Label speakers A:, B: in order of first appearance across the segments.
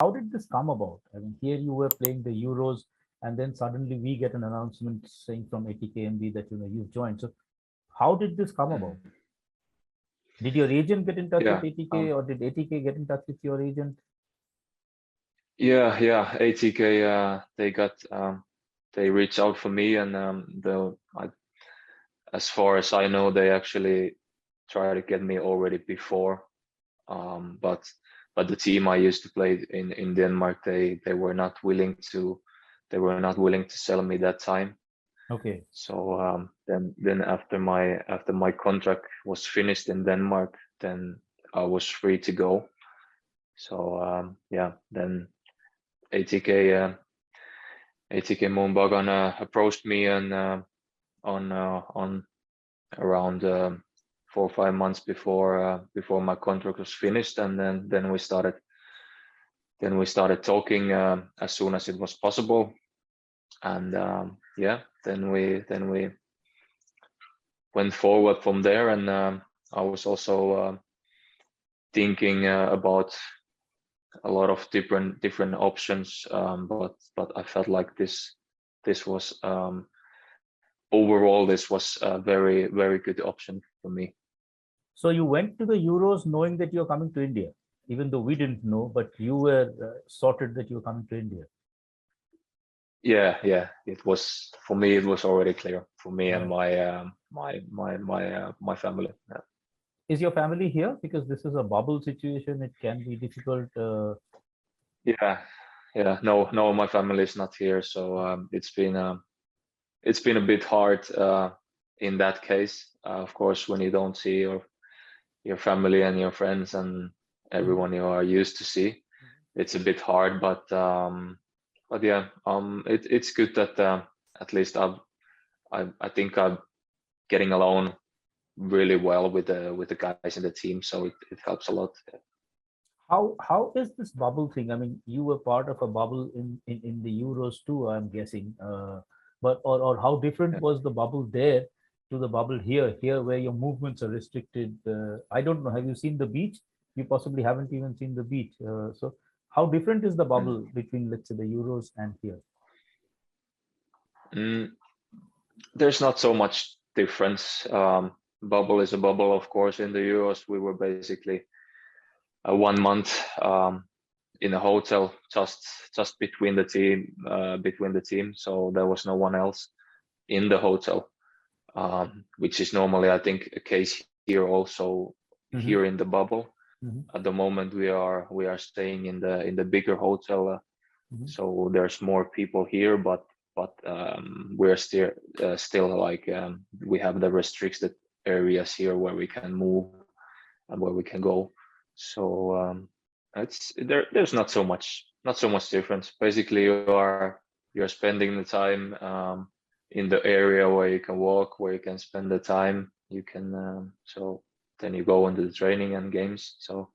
A: How did this come about? I mean, here you were playing the Euros, and then suddenly we get an announcement saying from ATKMB that you've joined. So, how did this come about?
B: Mm.
A: Did your agent get in touch with
B: Yeah.
A: ATK, or did ATK get in touch with your agent?
B: Yeah. ATK, they reached out for me, and as far as I know, they actually tried to get me already before. But the team I used to play in Denmark, they were not willing to sell me that time.
A: Okay.
B: So then after my contract was finished in Denmark, then I was free to go. So yeah, then ATK ATK Mohun Bagan approached me and on around 4 or 5 months before my contract was finished, and then we started talking as soon as it was possible, and yeah, then we went forward from there, and I was also thinking about a lot of different options, but I felt like this was overall this was a very good option for me.
A: So you went to the Euros knowing that you're coming to India, even though we didn't know, but you were sorted that you're coming to India.
B: Yeah, it was, for me it was already clear, for me and
A: Right.
B: my family. Yeah.
A: Is your family here? Because this is a bubble situation. It can be difficult.
B: Yeah, no, my family is not here, so it's been a bit hard in that case. Of course, when you don't see your family and your friends and everyone you are used to see, it's a bit hard. But yeah, it's good that at least I think I'm getting along really well with the guys in the team, so it helps a lot.
A: How is this bubble thing? I mean, you were part of a bubble in the Euros too, I'm guessing. But or how different
B: Yeah.
A: was the bubble there to the bubble here? Here, where your movements are restricted. I don't know. Have you seen the beach? You possibly haven't even seen the beach. So, how different is the
B: Mm.
A: bubble between, let's say, the Euros and here?
B: Mm, there's not so much difference. Bubble is a bubble, of course. In the Euros, we were basically 1 month in a hotel, just between the team. So there was no one else in the hotel, which is normally, I think, a case here also, here
A: Mm-hmm.
B: in the bubble.
A: Mm-hmm.
B: At the moment, we are staying in the bigger hotel,
A: Mm-hmm.
B: so there's more people here, but we're still like we have the restricted areas here where we can move and where we can go. So it's there's not so much difference. Basically, you're spending the time in the area where you can walk, where you can spend the time. You can so then you go into the training and games. So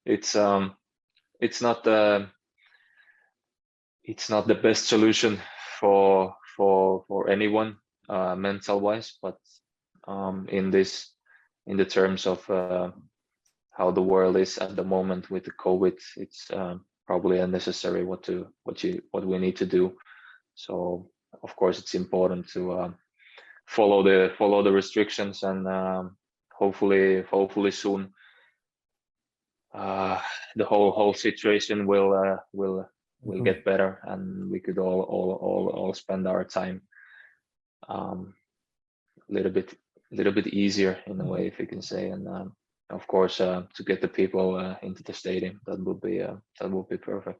B: it's um it's not the it's not the best solution for anyone mental wise, but in the terms of how the world is at the moment with the COVID, it's probably unnecessary what we need to do. So of course it's important to follow the restrictions, and hopefully soon uh, the whole situation will
A: Improve.
B: get better, and we could all spend our time um, a little bit easier in a
A: Mhm.
B: way, if you can say. And of course, to get the people into the stadium, that would be perfect.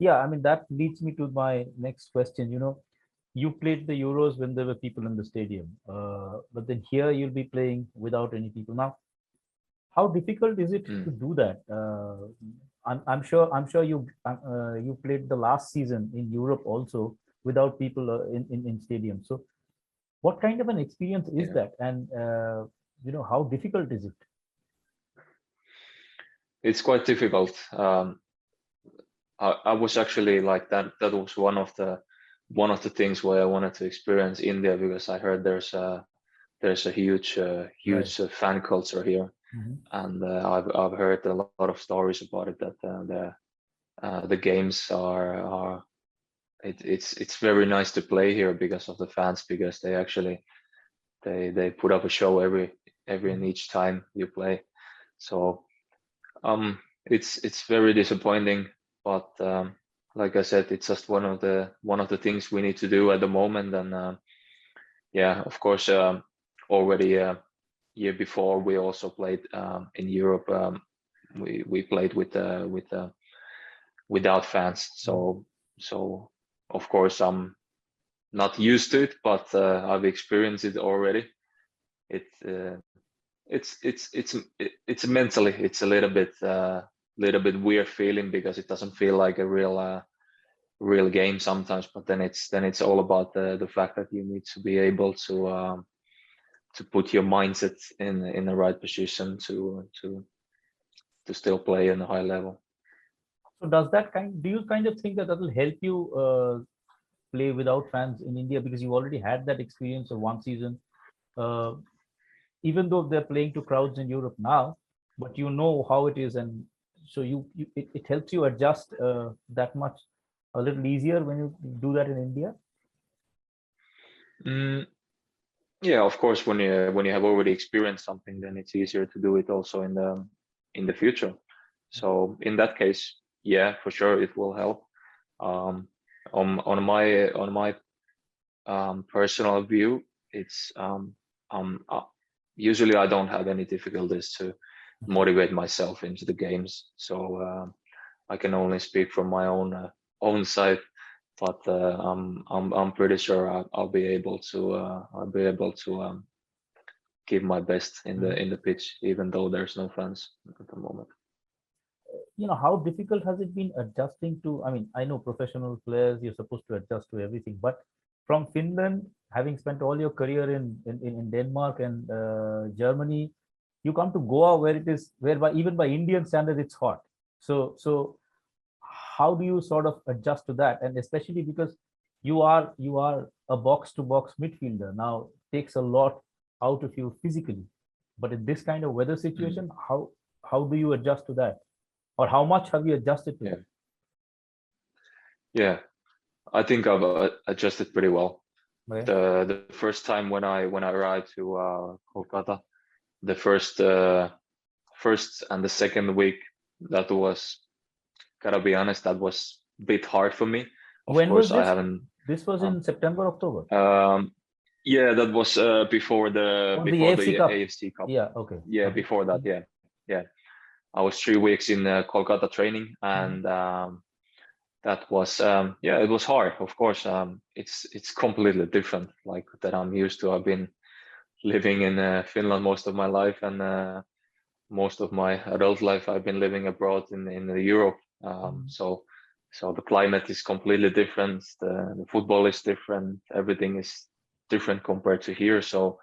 A: Yeah, I mean that leads me to my next question. You played the Euros when there were people in the stadium, but then here you'll be playing without any people. Now, how difficult is it to
B: Mm.
A: do that? I'm sure you played the last season in Europe also without people in stadium. So, what kind of an experience is
B: Yeah,
A: that, and how difficult is it?
B: it's quite difficult. I was actually like that. That was one of the things why I wanted to experience India, because I heard there's a
A: Right.
B: huge fan culture here,
A: Mhm.
B: and I've heard a lot of stories about it, that the games are it's very nice to play here because of the fans, because they actually they put up a show every and each time you play. So it's very disappointing, but like I said, it's just one of the things we need to do at the moment. And yeah, of course, already year before we also played in Europe. We played without fans, so of course I'm not used to it, but I've experienced it already. It's mentally it's a little bit weird feeling, because it doesn't feel like a real game sometimes. But then it's all about the fact that you need to be able to put your mindset in the right position to still play in a high level.
A: So do you kind of think that will help you play without fans in India, because you already had that experience of one season, uh, even though they're playing to crowds in Europe now, but you know how it is, and so it helps you adjust that much a little easier when you do that in India.
B: Yeah, of course, when you have already experienced something, then it's easier to do it also in the future. So in that case, yeah, for sure it will help. On my personal view, it's usually I don't have any difficulties to motivate myself into the games. So I can only speak from my own side, but I'm pretty sure I'll be able to give my best in the pitch, even though there's no fans at the moment.
A: How difficult has it been adjusting to, I mean, I know professional players, you're supposed to adjust to everything, but from Finland, having spent all your career in Denmark and Germany, you come to Goa, where it is, where even by Indian standards it's hot. So how do you sort of adjust to that? And especially because you are a box to box midfielder now, takes a lot out of you physically, but in this kind of weather situation, how do you adjust to that? Or how much have you adjusted to that?
B: Yeah, I think I've adjusted pretty well.
A: Okay.
B: The first time when I arrived to Kolkata, the first and the second week, that was, gotta be honest, that was a bit hard for me. Of
A: When
B: course,
A: was this?
B: I haven't.
A: This was in September, October.
B: Yeah, that was before the
A: AFC Cup.
B: AFC Cup.
A: Yeah. Okay.
B: Yeah, before that. Yeah. I was 3 weeks in Kolkata training, and that was it was hard. Of course, it's completely different, like that I'm used to. I've been living in Finland most of my life, and most of my adult life I've been living abroad in Europe. So the climate is completely different. The football is different. Everything is different compared to here. So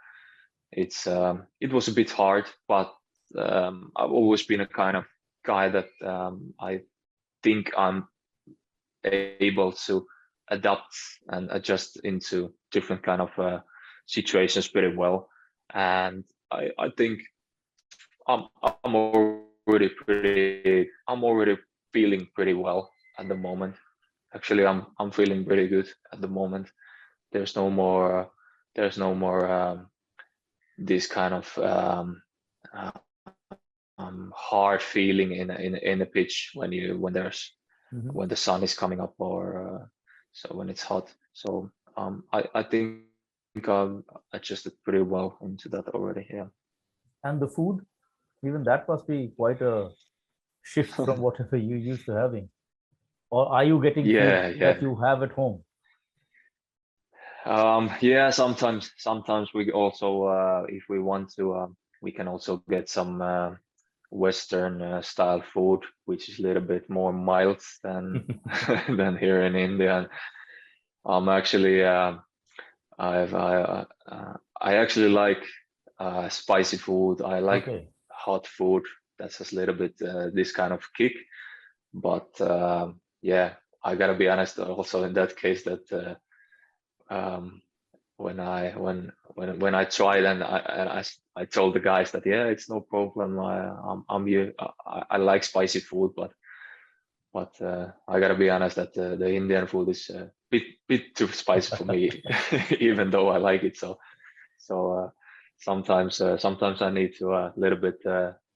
B: it was a bit hard, but I've always been a kind of guy that I think I'm able to adapt and adjust into different kind of situations pretty well. And I think I'm already feeling pretty well at the moment. Actually, I'm feeling pretty good at the moment. There's no more this kind of hard feeling in a pitch when the sun is coming up, or so when it's hot. So I think I've adjusted pretty well into that already. Yeah.
A: And the food, even that must be quite a shift from whatever you used to having. Or are you getting food that you have at home?
B: Yeah, sometimes we also if we want to we can also get some Western style food, which is a little bit more mild than than here in India. Actually I actually like spicy food. I like hot food. That's a little bit this kind of kick. But yeah, I gotta be honest also in that case that when I tried, and I told the guys that yeah, it's no problem. I like spicy food, but but I gotta be honest that the Indian food is a bit too spicy for me, even though I like it. So sometimes I need to a little bit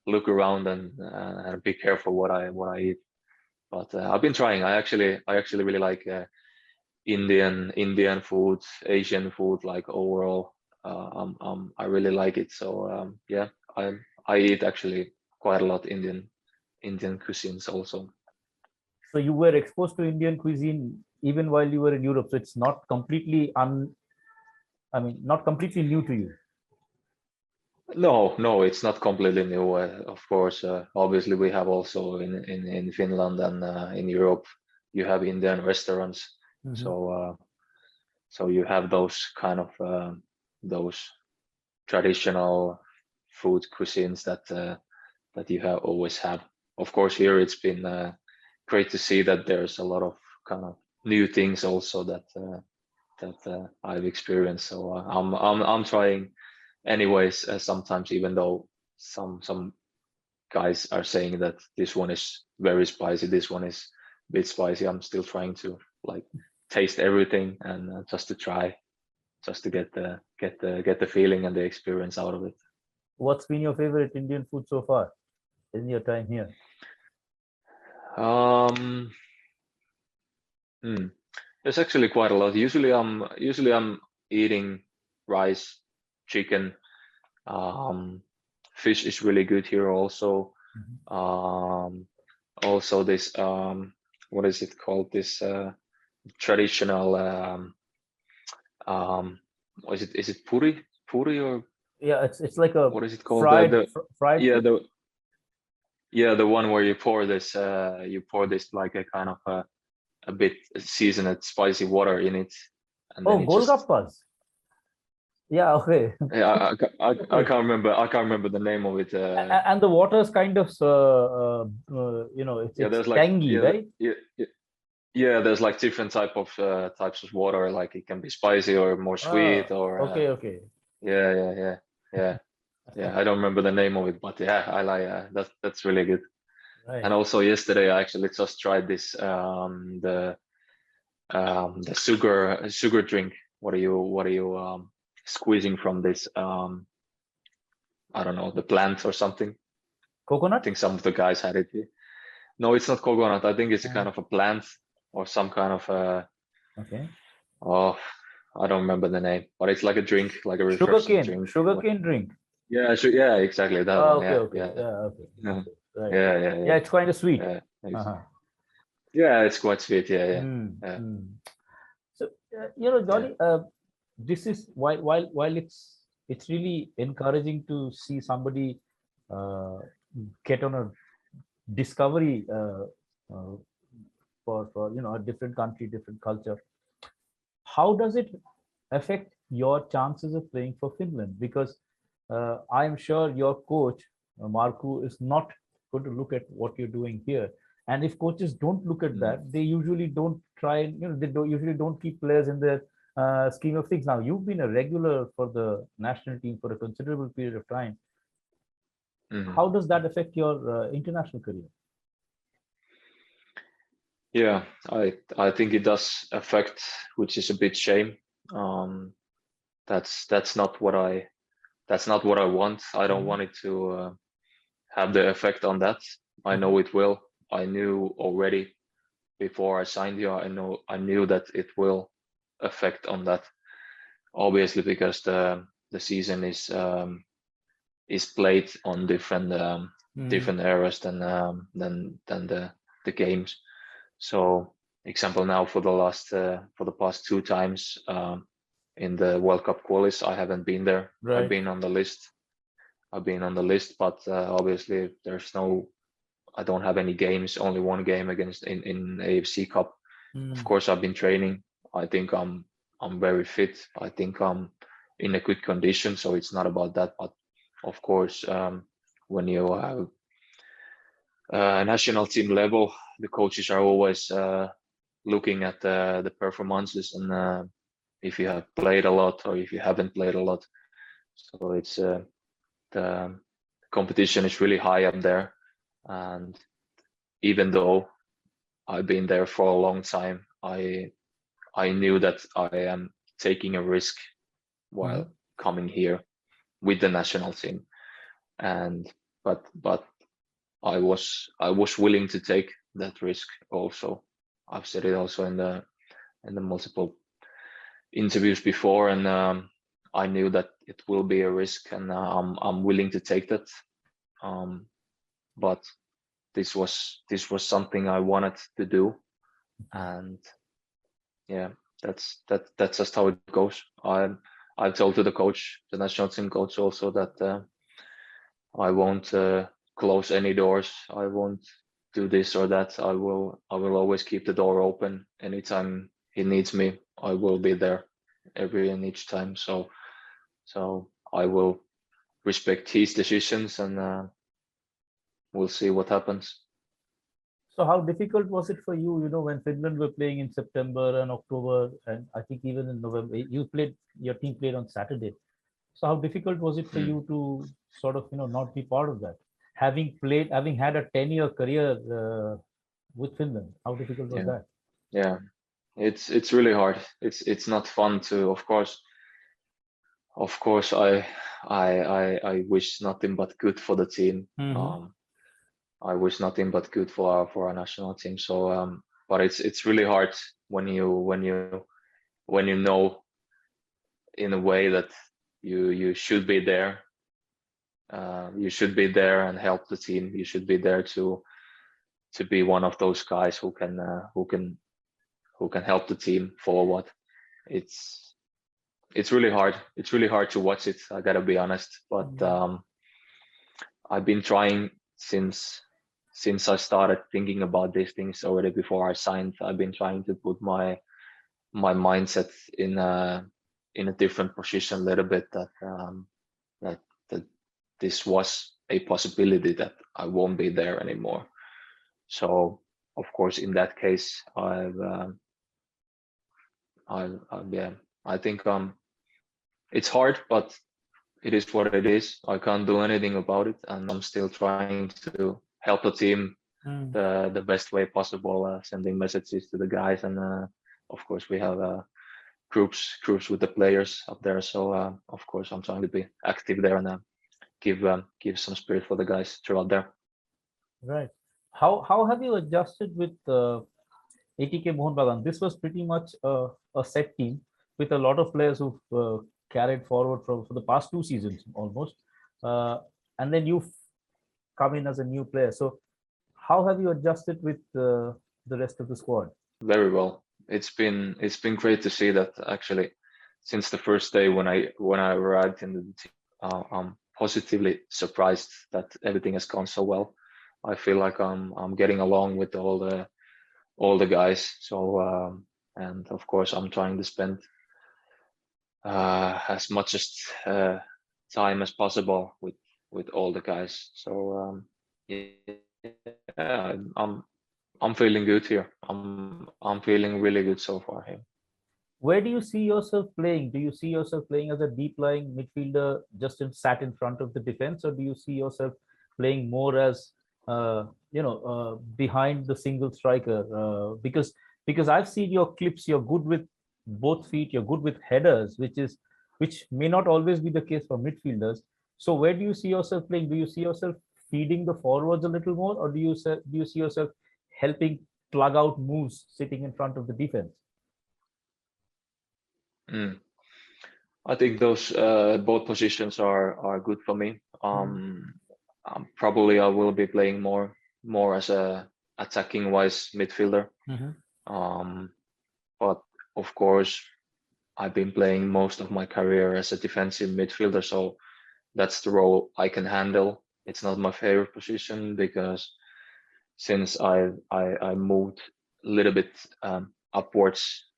B: look around and be careful what I eat. But I've been trying. I actually really like Indian food, Asian food, like overall. I really like it. So yeah, I eat actually quite a lot Indian cuisines also.
A: So you were exposed to Indian cuisine even while you were in Europe. So it's not completely not completely new to you.
B: No, it's not completely new. Of course, obviously we have also in Finland and in Europe, you have Indian restaurants.
A: Mhm.
B: So you have those kind of those traditional food cuisines that you have always have. Of course, here it's been great to see that there's a lot of kind of new things also that I've experienced. So I'm trying anyways. Sometimes even though some guys are saying that this one is very spicy, this one is a bit spicy, I'm still trying to like taste everything and just to try, just to get the feeling and the experience out of it.
A: What's been your favorite Indian food so far in your time here?
B: Um, There's actually quite a lot. Usually I'm eating rice, chicken. Fish is really good here also.
A: Mhm.
B: Also this what is it called? This traditional is it puri or
A: Yeah, it's like a
B: what is it called?
A: fried
B: Yeah
A: food.
B: the one where you pour this like a kind of a bit seasoned spicy water in it, and then
A: Oh,
B: you just
A: golgappas. Yeah, okay.
B: yeah I
A: Okay.
B: can't remember the name of it.
A: And the water is kind of
B: Yeah,
A: it's
B: there's like
A: tangy, right?
B: yeah, there's like different types of water. Like it can be spicy or more
A: Ah,
B: sweet or
A: okay, okay.
B: yeah yeah yeah. I don't remember the name of it, but yeah, I like that's really good.
A: Right.
B: And also yesterday I actually just tried this the sugar drink. What are you squeezing from this I don't know, the plant or something. I
A: Coconut?
B: think some of the guys had it. No, it's not coconut. I think it's a
A: Uh,
B: kind of a plant or some kind of
A: okay.
B: oh, I don't remember the name, but it's like a drink, like a refreshing drink.
A: Sugarcane drink.
B: Yeah, sure, yeah, exactly that
A: Ah,
B: one.
A: okay,
B: Yeah,
A: okay.
B: yeah,
A: Yeah, okay.
B: yeah,
A: Okay. Right,
B: yeah,
A: right.
B: yeah,
A: Yeah,
B: yeah,
A: it's kind of sweet.
B: yeah.
A: Uh-huh.
B: Yeah, it's quite sweet. Yeah, yeah,
A: Mm,
B: yeah,
A: mm. So,
B: yeah.
A: Johnny, this is while it's really encouraging to see somebody uh, get on a discovery uh, for a different country, different culture. How does it affect your chances of playing for Finland? Because I am sure your coach Marku is not going to look at what you're doing here. And if coaches don't look at
B: Mm.
A: that, they usually don't try. They usually don't keep players in their scheme of things. Now you've been a regular for the national team for a considerable period of time.
B: Mhm.
A: How does that affect your international career?
B: Yeah, I think it does affect, which is a bit shame. Um, that's not what I want. I don't
A: Mhm.
B: want it to have the effect on that. I know it will. I knew already before I signed here. I knew that it will affect on that. Obviously, because the season is played on
A: Mhm.
B: different eras than the games. So, example now for the past two times in the World Cup qualis, I haven't been there. I've
A: Right.
B: been on the list. I've been on the list, but obviously there's no. I don't have any games. Only one game against in AFC Cup. Of
A: Mm.
B: course, I've been training. I think I'm very fit. I think I'm in a good condition. So it's not about that. But of course, when you have national team level, the coaches are always looking at the performances and if you have played a lot or if you haven't played a lot. So it's the competition is really high up there, and even though I've been there for a long time. I knew that I am taking a risk while coming here with the national team, and but I was willing to take that risk also. I've said it also in the multiple interviews before, and I knew that it will be a risk, and I'm willing to take that. But this was something I wanted to do, and yeah, that's just how it goes. I told to the coach, the national team coach, also that I won't close any doors. I won't do this or that. I will always keep the door open. Anytime he needs me, I will be there every and each time. So I will respect his decisions, and we'll see what happens.
A: So how difficult was it for you, when Finland were playing in September and October, and I think even in November, your team played on Saturday. So how difficult was it for you to sort of, not be part of that? Having had a 10-year career with Finland, how difficult was that?
B: Yeah, it's really hard. It's not fun to, of course. I wish nothing but good for the team. I wish nothing but good for our national team. So, but it's really hard when you know in a way that you should be there. You should be there and help the team. You should be there to be one of those guys who can help the team forward. It's really hard. It's really hard to watch it. I gotta be honest, but I've been trying since I started thinking about these things already before I signed. I've been trying to put my mindset in a different position a little bit, that this was a possibility that I won't be there anymore. So of course, in that case, I think it's hard, but it is what it is. I can't do anything about it, and I'm still trying to help the team the best way possible, sending messages to the guys, and of course we have groups with the players up there. So of course I'm trying to be active there and give some spirit for the guys throughout there.
A: Right. How have you adjusted with ATK Mohun Bagan? This was pretty much a set team with a lot of players who've carried forward for the past 2 seasons almost, and then you've come in as a new player. So how have you adjusted with the rest of the squad?
B: Very well. It's been great to see that actually since the first day when I arrived in the team. I'm positively surprised that everything has gone so well. I feel like I'm getting along with all the guys. So and of course I'm trying to spend as much as time as possible with all the guys. So yeah, I'm feeling good here. I'm feeling really good so far here.
A: Where do you see yourself playing? Do you see yourself playing as a deep lying midfielder, just sat in front of the defense, or do you see yourself playing more as behind the single striker? Because I've seen your clips. You're good with both feet. You're good with headers, which may not always be the case for midfielders. So where do you see yourself playing? Do you see yourself feeding the forwards a little more, or do you see yourself helping plug out moves sitting in front of the defense?
B: I think those both positions are good for me. Probably I will be playing more as a attacking wise midfielder. But of course, I've been playing most of my career as a defensive midfielder, so that's the role I can handle. It's not my favorite position because since I moved a little bit upwards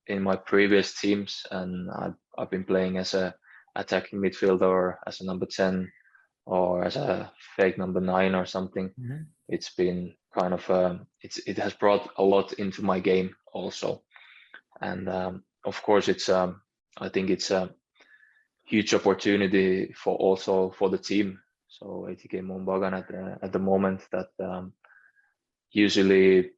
B: in my previous teams, and I've been playing as a attacking midfielder, as a number 10, or as a fake number 9 or something. It's been kind of it has brought a lot into my game also, and of course I think it's a huge opportunity for the team. So ATK Mohun Bagan at the moment that usually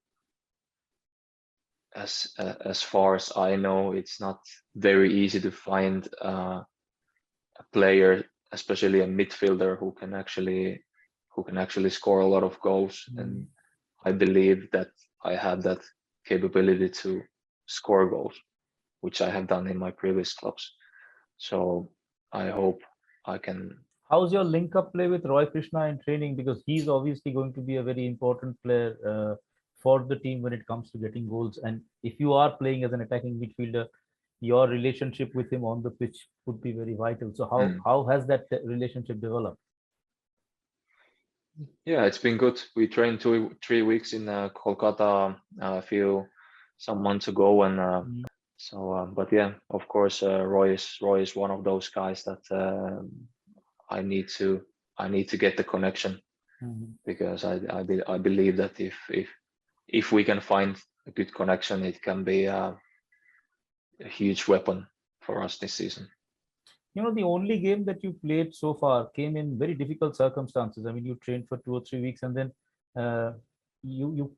B: as far as I know, it's not very easy to find a player, especially a midfielder, who can actually score a lot of goals. And I believe that I have that capability to score goals, which I have done in my previous clubs. So I hope I can.
A: How's your link up play with Roy Krishna in training? Because he's obviously going to be a very important player for the team when it comes to getting goals. And if you are playing as an attacking midfielder, your relationship with him on the pitch would be very vital. So how has that relationship developed?
B: Yeah, it's been good. We trained 3 weeks in Kolkata some months ago, and but yeah, of course, Roy is one of those guys that I need to get the connection, because I believe that if we can find a good connection, it can be a huge weapon for us this season.
A: The only game that you played so far came in very difficult circumstances. I mean, you trained for 2 or 3 weeks, and then uh, you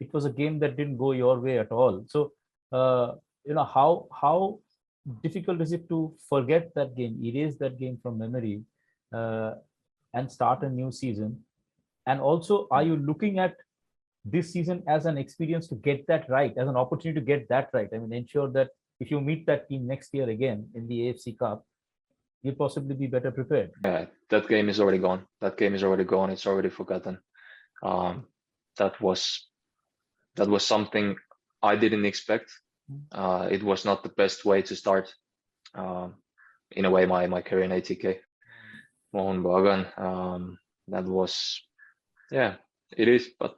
A: it was a game that didn't go your way at all. So, how difficult is it to forget that game, erase that game from memory, uh, and start a new season? And also, are you looking at this season as an experience to get that right, as an opportunity to get that right? I mean, ensure that if you meet that team next year again in the AFC Cup, you'll possibly be better prepared.
B: Yeah, that game is already gone. That game is already gone. It's already forgotten. That was something I didn't expect. It was not the best way to start, in a way, my career in ATK Mohun Bagan. That was, yeah, it is. But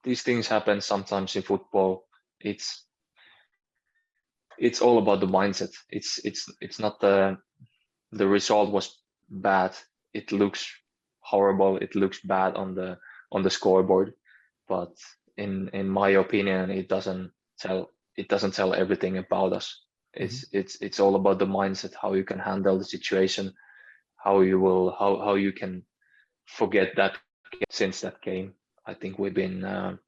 B: these things happen sometimes in football. It's all about the mindset. It's not the result was bad. It looks horrible. It looks bad on the scoreboard, but in my opinion, it doesn't tell everything about us. It's all about the mindset, how you can handle the situation, how you can forget that. Since that game, I think we've been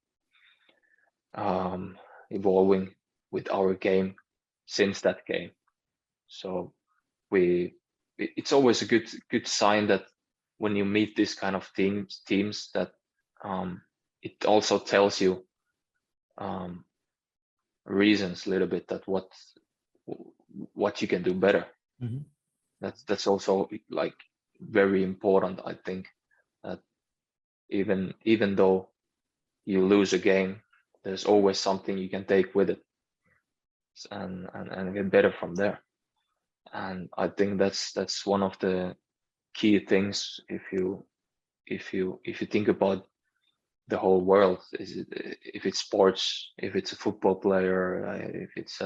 B: evolving with our game since that game. So it's always a good sign that when you meet this kind of teams that it also tells you reasons a little bit that what you can do better. That's also like very important. I think that even though you lose a game, there's always something you can take with it and get better from there. And I think that's one of the key things if you think about the whole world. If it's sports, if it's a football player, if it's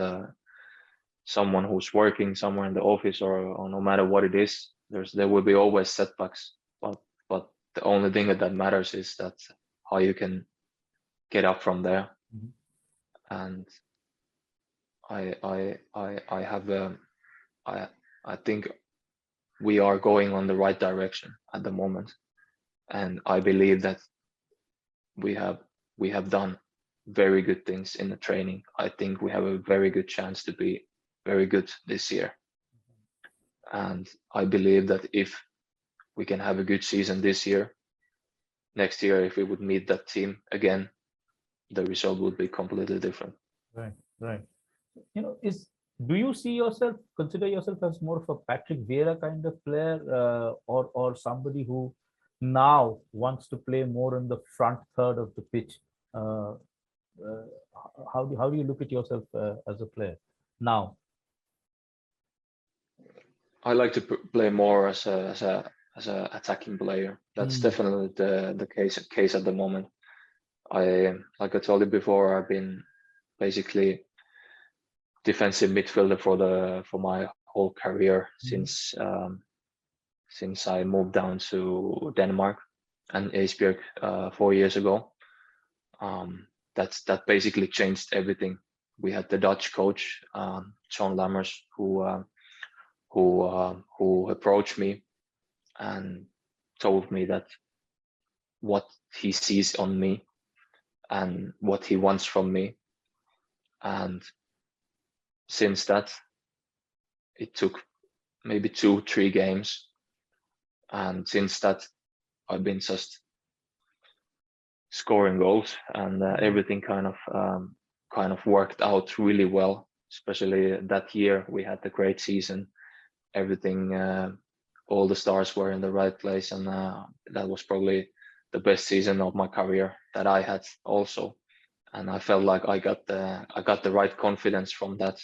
B: someone who's working somewhere in the office, or no matter what it is, there will be always setbacks. But the only thing that matters is that how you can get up from there. And I have I think we are going on the right direction at the moment, and I believe that we have done very good things in the training. I think we have a very good chance to be very good this year, and I believe that if we can have a good season this year, next year, if we would meet that team again, the result would be completely different.
A: Right. Do you consider yourself as more of a Patrick Vieira kind of player, or somebody who now wants to play more in the front third of the pitch? Uh, how do you look at yourself as a player now?
B: I like to play more as a attacking player. That's definitely the case at the moment. Like I told you before, I've been basically defensive midfielder for my whole career since I moved down to Denmark and Esbjerg 4 years ago. That basically changed everything. We had the Dutch coach, John Lammers, who approached me and told me that what he sees on me and what he wants from me and since that, it took maybe 2-3 games, and since that, I've been just scoring goals, and everything kind of worked out really well. Especially that year, we had a great season. Everything, all the stars were in the right place, and that was probably the best season of my career that I had also. And I felt like I got the right confidence from that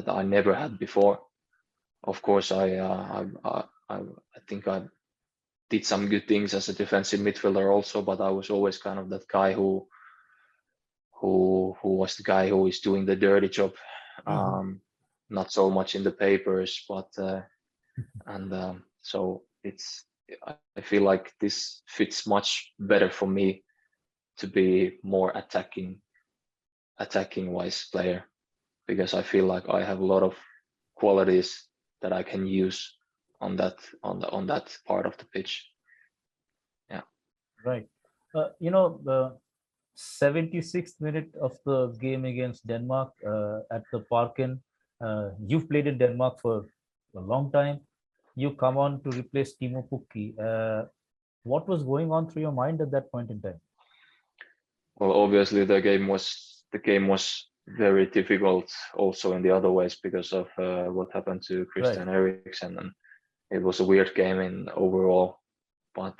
B: I never had before. Of course, I think I did some good things as a defensive midfielder also, but I was always kind of that guy who was the guy who is doing the dirty job. Not so much in the papers, but so I feel like this fits much better for me to be more attacking wise player, because I feel like I have a lot of qualities that I can use on that part of the pitch. Yeah.
A: Right. The 76th minute of the game against Denmark at the Parken. You've played in Denmark for a long time. You come on to replace Timo Pukki. What was going on through your mind at that point in time?
B: Well, obviously the game was very difficult also in the other ways because of what happened to Christian Eriksen, and it was a weird game in overall. But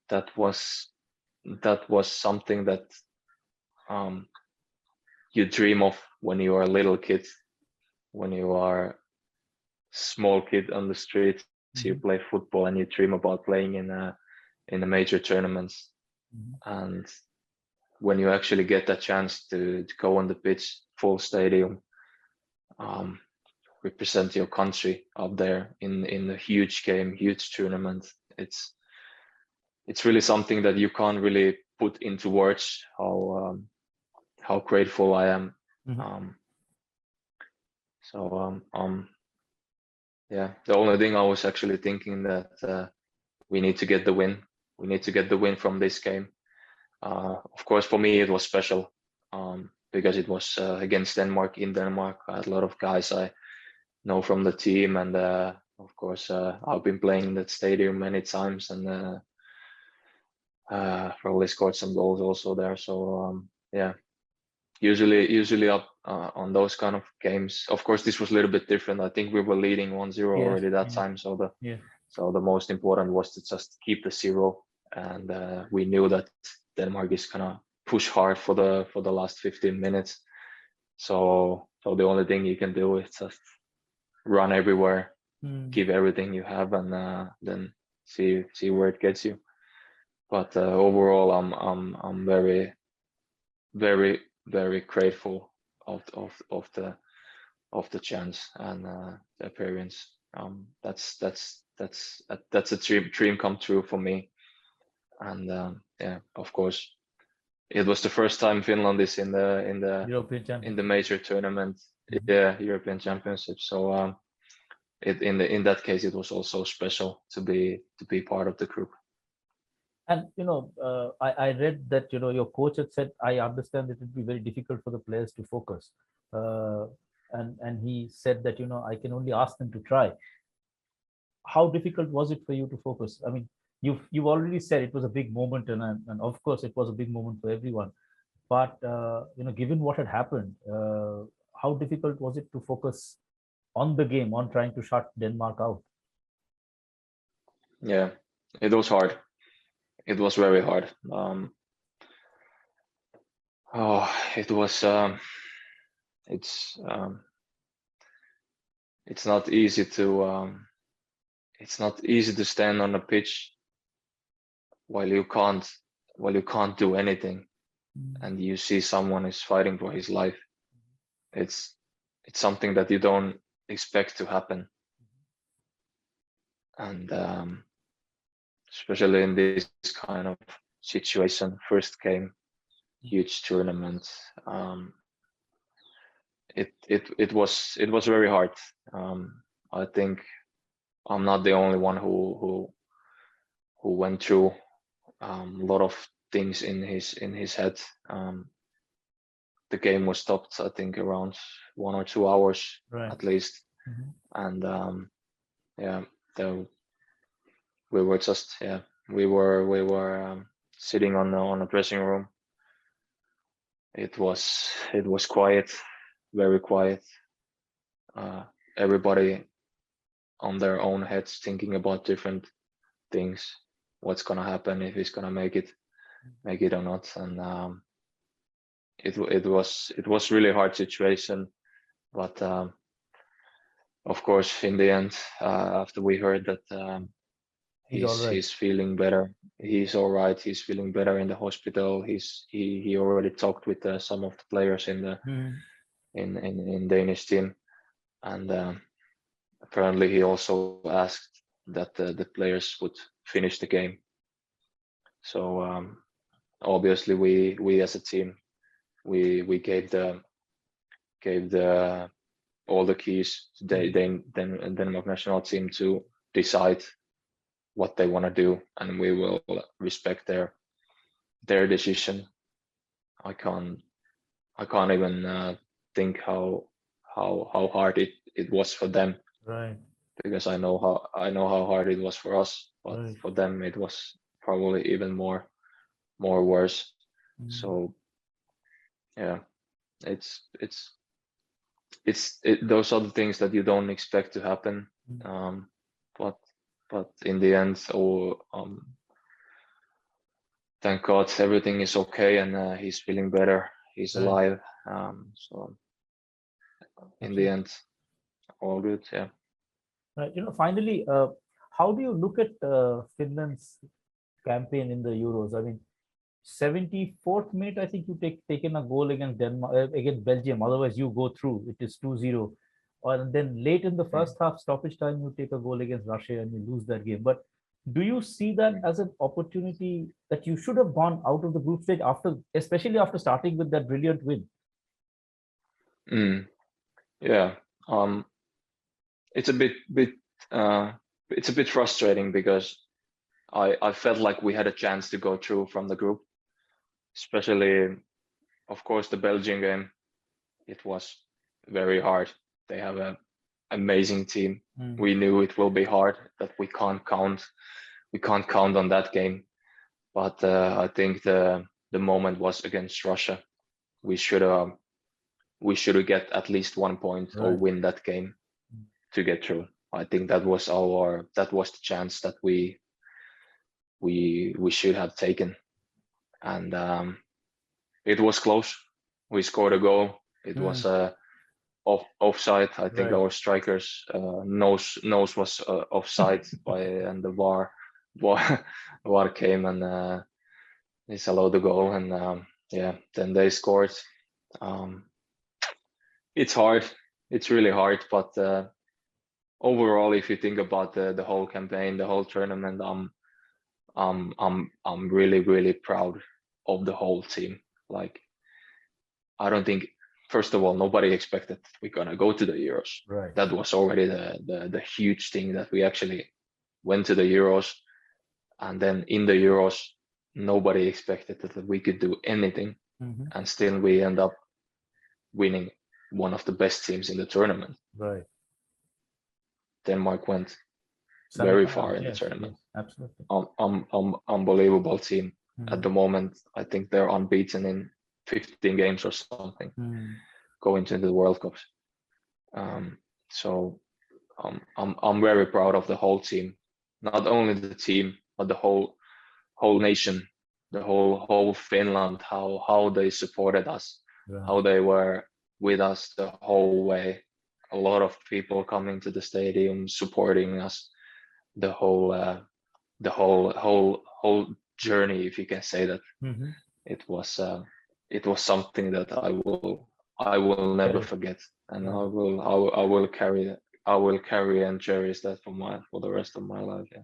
B: that was something that you dream of when you are a little kid, when you are small kid on the street. You play football and you dream about playing in the major tournaments. And when you actually get that chance to go on the pitch, full stadium, represent your country up there in a huge game, huge tournament, it's really something that you can't really put into words how grateful I am. Yeah, the only thing I was actually thinking that we need to get the win. We need to get the win from this game. Of course, for me it was special because it was against Denmark in Denmark. I had a lot of guys I know from the team, and of course I've been playing in that stadium many times, and probably scored some goals also there. So yeah, usually up on those kind of games. Of course, this was a little bit different. I think we were leading 1-0 already that time, so the most important was to just keep the 0, and we knew that Denmark is gonna push hard for the last 15 minutes. So the only thing you can do is just run everywhere, give everything you have, and then see where it gets you. But overall, I'm very, very, very grateful of the chance and the appearance. That's a dream come true for me. And yeah, of course, it was the first time Finland is in the
A: European
B: in the major tournament, European Championship. So in that case, it was also special to be part of the group.
A: And I read that your coach had said, I understand it would be very difficult for the players to focus, and he said that I can only ask them to try. How difficult was it for you to focus? I mean, you've already said it was a big moment, and of course it was a big moment for everyone. But given what had happened, how difficult was it to focus on the game, on trying to shut Denmark out?
B: Yeah, it was hard. It was very hard. It was. It's not easy to. It's not easy to stand on a pitch while you can't do anything, and you see someone is fighting for his life. It's something that you don't expect to happen, and especially in this kind of situation, first game, huge tournament. It was very hard. I think I'm not the only one who went through a lot of things in his head. the game was stopped, I think around 1 or 2 hours
A: Right.
B: at least.
A: Mhm.
B: And yeah, we were just we were sitting on a dressing room. It was quiet, very quiet. Everybody on their own heads thinking about different things, what's gonna happen, if he's gonna make it or not. And it was really hard situation, but of course in the end, after we heard that
A: He's all right.
B: he's feeling better, he's all right, he's feeling better in the hospital. He already talked with some of the players in the
A: Mhm.
B: in Danish team, and apparently he also asked that the players would finish the game. So obviously we as a team, we gave the all the keys to the Denmark national team to decide what they want to do, and we will respect their decision. I can't even think how hard it was for them,
A: Right.
B: because I know how hard it was for us, but
A: Right.
B: for them it was probably even more worse.
A: Mhm.
B: So yeah, those are the things that you don't expect to happen.
A: Mhm.
B: But in the end, thank God everything is okay, and he's feeling better. He's
A: Right.
B: alive. So in the
A: Absolutely.
B: end, all good. Yeah.
A: Right. Finally, how do you look at Finland's campaign in the Euros? I mean, 74th minute, I think you taken a goal against Denmark, against Belgium. Otherwise, you go through. It is 2-0. Or then late in the
B: Mm,
A: first half, stoppage time, you take a goal against Russia and you lose that game. But do you see that
B: mm,
A: as an opportunity that you should have gone out of the group stage after, especially after starting with that brilliant win?
B: mm. Yeah. Um, it's a bit uh, it's a bit frustrating, because I felt like we had a chance to go through from the group, especially of course the Belgian game. It was very hard. They have an amazing team.
A: Mm.
B: We knew it will be hard, that we can't count on that game. But I think the moment was against Russia. We should get at least 1 point or
A: Right.
B: win that game to get through. I think that was the chance that we should have taken, and it was close. We scored a goal. It was
A: Mm.
B: offside. I think
A: Right.
B: our strikers knows was offside by, and the VAR came and disallowed the goal, and yeah, then they scored. Um, it's hard. It's really hard, but overall, if you think about the whole campaign, the whole tournament, I'm really proud of the whole team. Like, I don't think, first of all, nobody expected we're gonna go to the Euros.
A: Right.
B: That was already the huge thing, that we actually went to the Euros, and then in the Euros, nobody expected that we could do anything,
A: Mhm.
B: and still we end up winning one of the best teams in the tournament.
A: Right.
B: Denmark went very
A: Semi-final.
B: far in the
A: Yes. Yes.
B: tournament.
A: Absolutely.
B: Unbelievable team. At
A: Mm.
B: the moment, I think they're unbeaten in 15 games or something,
A: Mm.
B: going to the World Cups. So I'm very proud of the whole team, not only the team, but the whole nation, the whole Finland. How they supported us,
A: Right.
B: how they were with us the whole way. A lot of people coming to the stadium, supporting us the whole journey, if you can say that.
A: Mhm.
B: It was something that I will never
A: Correct.
B: forget, and
A: Right.
B: I will carry and cherish that for the rest of my life. Yeah.